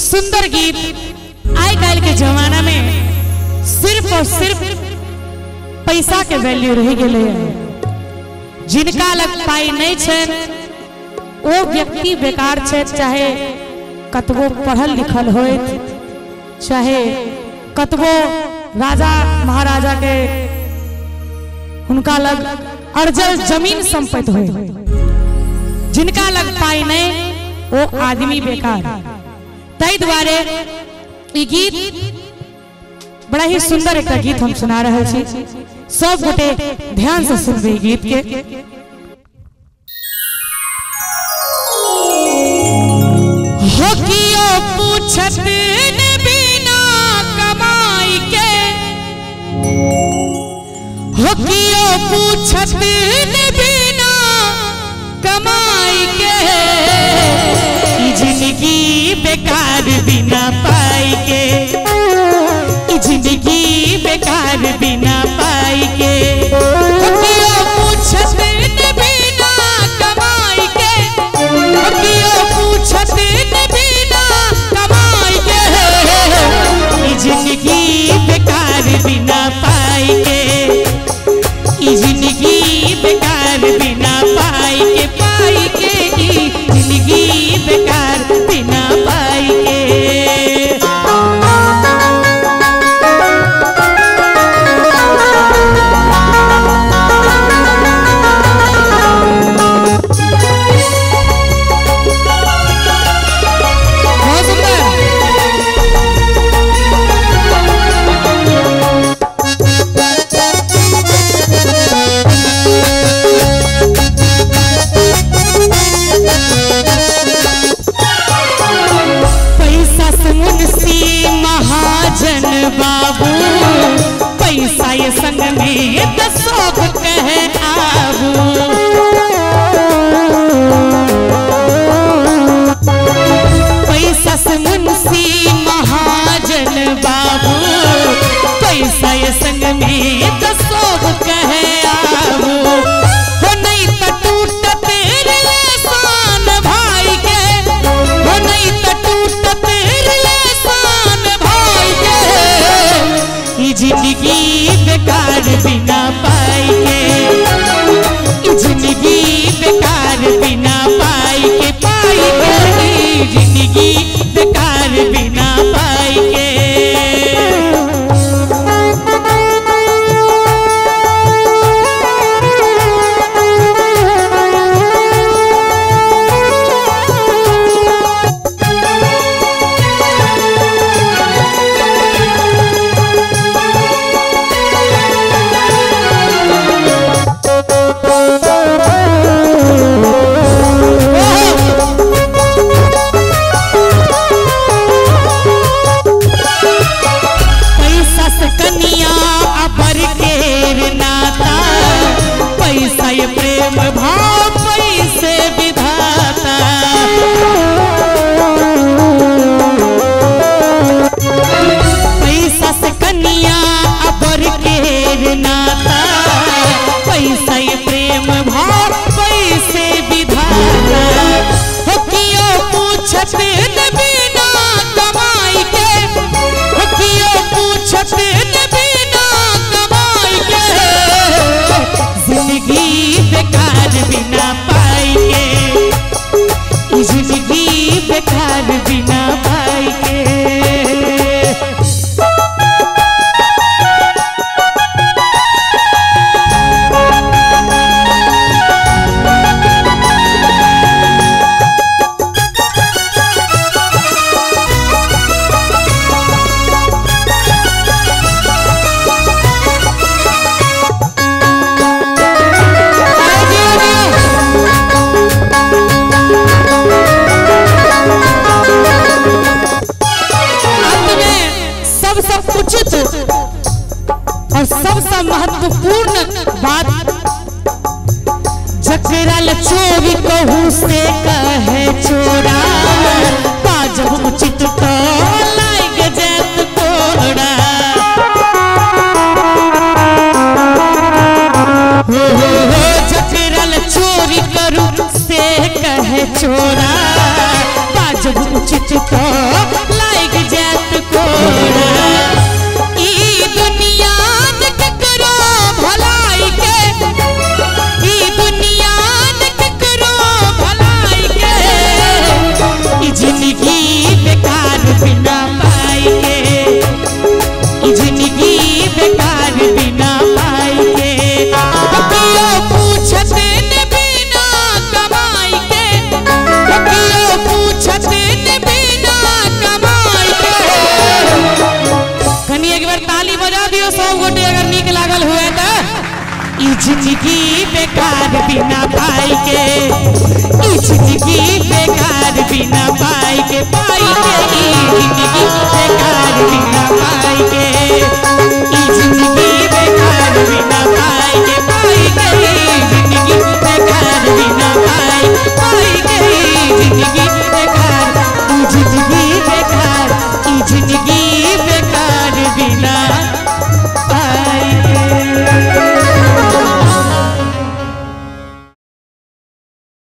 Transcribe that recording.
सुंदर गीत आई काल के जमाना में सिर्फ और सिर्फ पैसा के वैल्यू रह गए। जिनका लग पाई नहीं छे वो व्यक्ति बेकार छे, चाहे कतबो पढ़ल लिखल हो, चाहे कतबो राजा महाराजा के उनका लग अर्जल जमीन संपत्ति हो, जिनका लग पाई नहीं वो आदमी बेकार। तई द्वारे ये गीत बड़ा ही सुंदर एक गीत हम सुना रहे छी, सब गोटे ध्यान से सुनबे गीत के। हो कियो पूछत ने बिना कमाई के, हो कियो पूछत ने बिना कमाई के, जिंदगी बेकार बिना पाई के, जिंदगी बेकार बिना पाई के। कियो पूछत ने बिना कमाई के, कियो पूछत ने बिना कमाई के, जिंदगी बेकार बिना पाई के, जिंदगी बेकार बिना पाई के, पाई के जिंदगी बेकार बिना पाई के। बाबू पैसा ये संग में दसों कहे आबू, पैसा से मुंशी महाजन बाबू, पैसा ये संग में दसों कहे आबू। हो नहीं तो टूट तेरे एहसान भाई के, हो नहीं तो टूट तेरे एहसान भाई के, जिंदगी बेकार बिना पाई के, जिंदगी बेकार बिना पाई के, पाई के जिंदगी बेकार बिना पाई के। बेकार बिना पाई के। और सबसे महत्वपूर्ण बात, जकरा चोरी कहू से कहे चोरा, बाजब उचित तो लाग जात कोड़ा। जकरा चोरी करू से कहे चोरा, बाजब उचित तो के ई जिंदगी बेकार बिना पाई के ई जिंदगी बेकार बिना पाई के ई जिंदगी